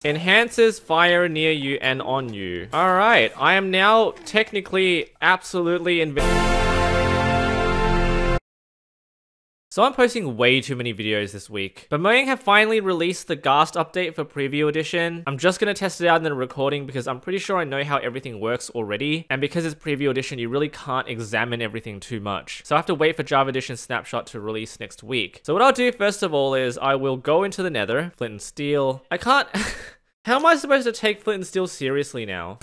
Enhances fire near you and on you. Alright, I am now technically absolutely invincible. So I'm posting way too many videos this week. But Mojang have finally released the Ghast update for Preview Edition. I'm just gonna test it out in the recording because I'm pretty sure I know how everything works already. And because it's Preview Edition, you really can't examine everything too much. So I have to wait for Java Edition Snapshot to release next week. So what I'll do first of all is I will go into the Nether, Flint and Steel. I can't... How am I supposed to take Flint and Steel seriously now?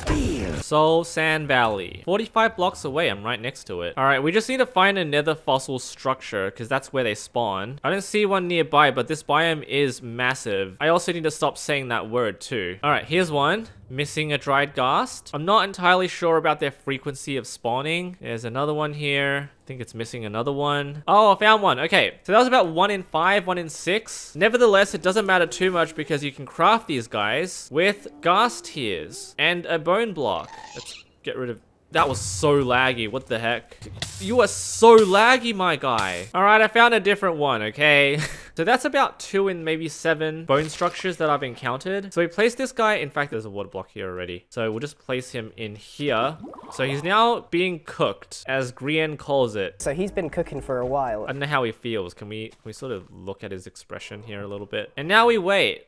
Soul Sand Valley. 45 blocks away, I'm right next to it. Alright, we just need to find a nether fossil structure, because that's where they spawn. I don't see one nearby, but this biome is massive. I also need to stop saying that word too. Alright, here's one. Missing a dried ghast. I'm not entirely sure about their frequency of spawning. There's another one here. I think it's missing another one. Oh, I found one. Okay, so that was about 1 in 5, 1 in 6. Nevertheless, it doesn't matter too much because you can craft these guys with ghast tears and a bone block. Let's get rid of... That was so laggy. What the heck? You are so laggy, my guy. All right, I found a different one, okay? So that's about 2 in maybe 7 bone structures that I've encountered. So we place this guy. In fact, there's a water block here already. So we'll just place him in here. So he's now being cooked, as Grian calls it. So he's been cooking for a while. I don't know how he feels. Can we sort of look at his expression here a little bit? And now we wait.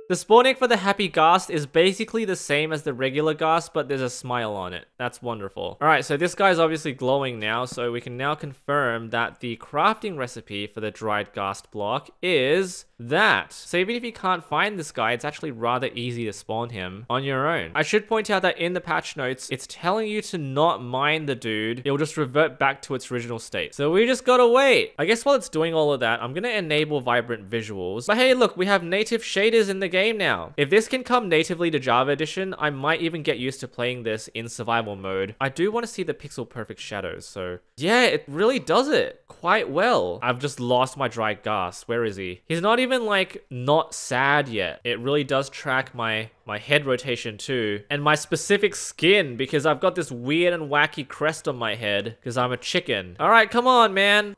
The spawning for the Happy Ghast is basically the same as the regular Ghast, but there's a smile on it. That's wonderful. Alright, so this guy's obviously glowing now, so we can now confirm that the crafting recipe for the dried Ghast block is that. So even if you can't find this guy, it's actually rather easy to spawn him on your own. I should point out that in the patch notes, it's telling you to not mine the dude. It'll just revert back to its original state. So we just gotta wait. I guess while it's doing all of that, I'm gonna enable vibrant visuals. But hey, look, we have native shaders in the game now. If this can come natively to Java Edition, I might even get used to playing this in survival mode. I do want to see the pixel perfect shadows, so yeah, it really does it quite well. I've just lost my dried ghast. Where is he? He's not even like not sad yet. It really does track my head rotation too, and my specific skin, because I've got this weird and wacky crest on my head because I'm a chicken. All right, come on, man.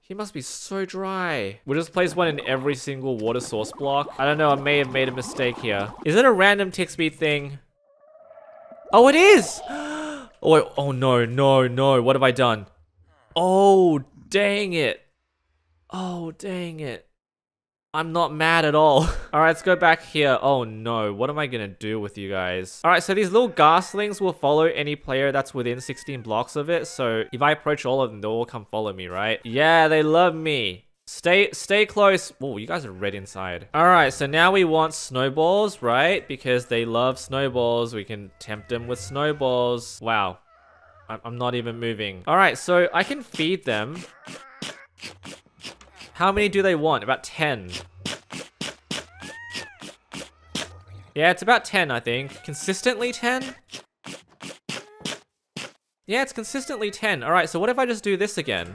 He must be so dry. We'll just place one in every single water source block. I don't know, I may have made a mistake here. Is it a random tick speed thing? Oh, it is! Oh no, no, no. What have I done? Oh, dang it. Oh, dang it. I'm not mad at all. All right, let's go back here. Oh no, what am I gonna do with you guys? All right, so these little ghaslings will follow any player that's within 16 blocks of it. So if I approach all of them, they'll all come follow me, right? Yeah, they love me. Stay close. Oh, you guys are red inside. All right, so now we want snowballs, right? Because they love snowballs. We can tempt them with snowballs. Wow, I'm not even moving. All right, so I can feed them. How many do they want? About 10. Yeah, it's about 10, I think. Consistently 10? Yeah, it's consistently 10. All right, so what if I just do this again?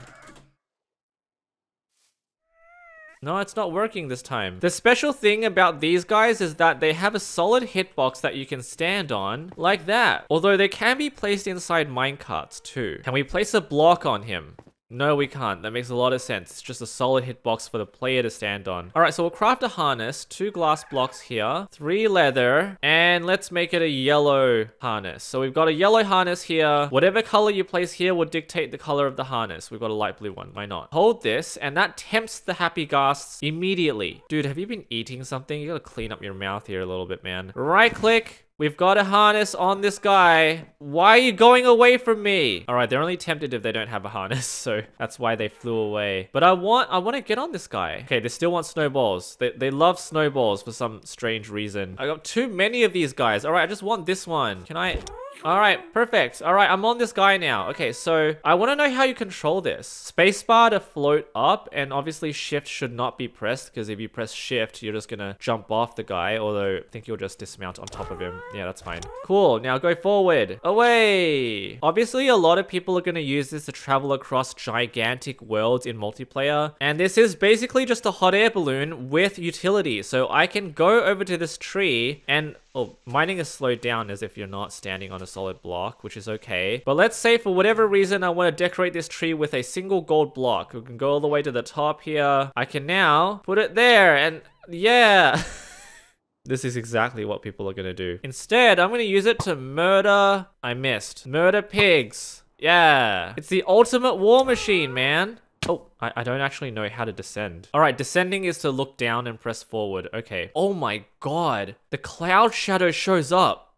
No, it's not working this time. The special thing about these guys is that they have a solid hitbox that you can stand on, like that. Although they can be placed inside minecarts too. Can we place a block on him? No, we can't. That makes a lot of sense. It's just a solid hitbox for the player to stand on. All right, so we'll craft a harness, 2 glass blocks here, 3 leather, and let's make it a yellow harness. So we've got a yellow harness here. Whatever color you place here will dictate the color of the harness. We've got a light blue one. Why not? Hold this, and that tempts the Happy Ghasts immediately. Dude, have you been eating something? You gotta clean up your mouth here a little bit, man. Right click. We've got a harness on this guy. Why are you going away from me? All right, they're only tempted if they don't have a harness, so that's why they flew away. But I want to get on this guy. Okay, they still want snowballs. They love snowballs for some strange reason. I got too many of these guys. All right, I just want this one. Can I... All right, perfect. All right, I'm on this guy now. Okay, so I want to know how you control this. Spacebar to float up, and obviously shift should not be pressed, because if you press shift, you're just gonna jump off the guy, although I think you'll just dismount on top of him. Yeah, that's fine. Cool, now go forward. Away! Obviously, a lot of people are gonna use this to travel across gigantic worlds in multiplayer, and this is basically just a hot air balloon with utility. So I can go over to this tree and... Oh, mining is slowed down as if you're not standing on a solid block, which is okay. But let's say for whatever reason, I want to decorate this tree with a single gold block. We can go all the way to the top here. I can now put it there, and Yeah. This is exactly what people are gonna do. Instead, I'm gonna use it to murder... I missed. Murder pigs. Yeah. It's the ultimate war machine, man. Oh, I don't actually know how to descend. All right, descending is to look down and press forward. Okay. Oh my god. The cloud shadow shows up.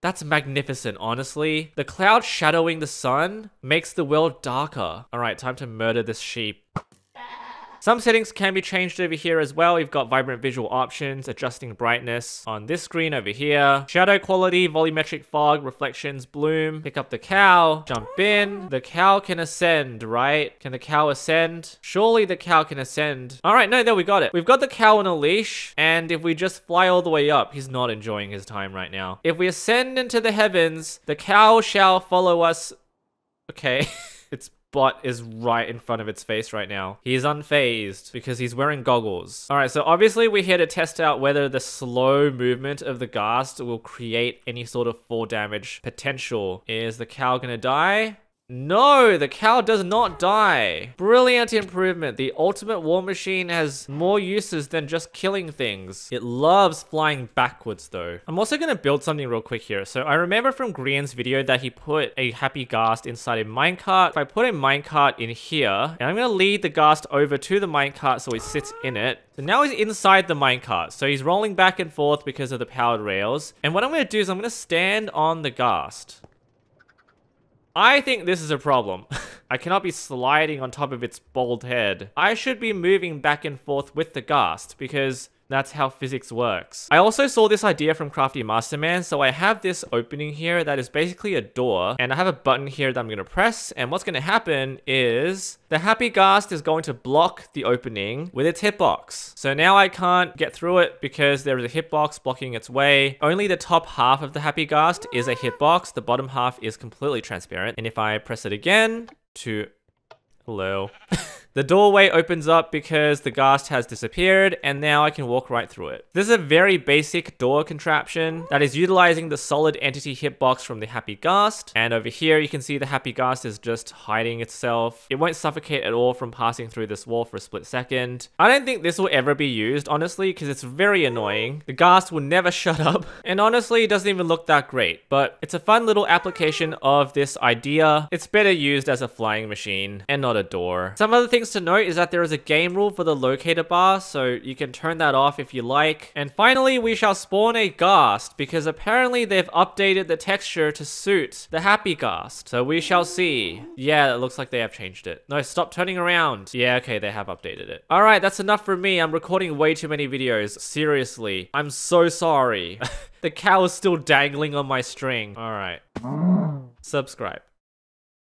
That's magnificent, honestly. The cloud shadowing the sun makes the world darker. All right, time to murder this sheep. Some settings can be changed over here as well. We've got vibrant visual options, adjusting brightness on this screen over here. Shadow quality, volumetric fog, reflections, bloom. Pick up the cow, jump in. The cow can ascend, right? Can the cow ascend? Surely the cow can ascend. All right, no, there we got it. We've got the cow on a leash, and if we just fly all the way up, he's not enjoying his time right now. If we ascend into the heavens, the cow shall follow us. Okay. Its butt is right in front of its face right now. He is unfazed because he's wearing goggles. All right, so obviously we're here to test out whether the slow movement of the ghast will create any sort of fall damage potential. Is the cow gonna die? No, the cow does not die. Brilliant improvement. The ultimate war machine has more uses than just killing things. It loves flying backwards though. I'm also going to build something real quick here. So I remember from Grian's video that he put a Happy Ghast inside a minecart. If I put a minecart in here, and I'm going to lead the ghast over to the minecart so he sits in it. So now he's inside the minecart. So he's rolling back and forth because of the powered rails. And what I'm going to do is I'm going to stand on the ghast. I think this is a problem. I cannot be sliding on top of its bald head. I should be moving back and forth with the ghast because that's how physics works. I also saw this idea from Crafty Masterman, so I have this opening here that is basically a door, and I have a button here that I'm gonna press, and what's gonna happen is the Happy Ghast is going to block the opening with its hitbox. So now I can't get through it because there is a hitbox blocking its way. Only the top half of the Happy Ghast is a hitbox, the bottom half is completely transparent, and if I press it again to... Hello. The doorway opens up because the ghast has disappeared, and now I can walk right through it. This is a very basic door contraption that is utilizing the solid entity hitbox from the Happy Ghast. And over here, you can see the Happy Ghast is just hiding itself. It won't suffocate at all from passing through this wall for a split second. I don't think this will ever be used, honestly, because it's very annoying. The ghast will never shut up. And honestly, it doesn't even look that great, but it's a fun little application of this idea. It's better used as a flying machine and not a door. Some other things to note is that there is a game rule for the locator bar, so you can turn that off if you like. And finally, we shall spawn a ghast because apparently they've updated the texture to suit the Happy Ghast. So we shall see. Yeah, it looks like they have changed it. No, stop turning around. Yeah, okay, they have updated it. All right, that's enough for me. I'm recording way too many videos. Seriously, I'm so sorry. The cow is still dangling on my string. All right. Subscribe.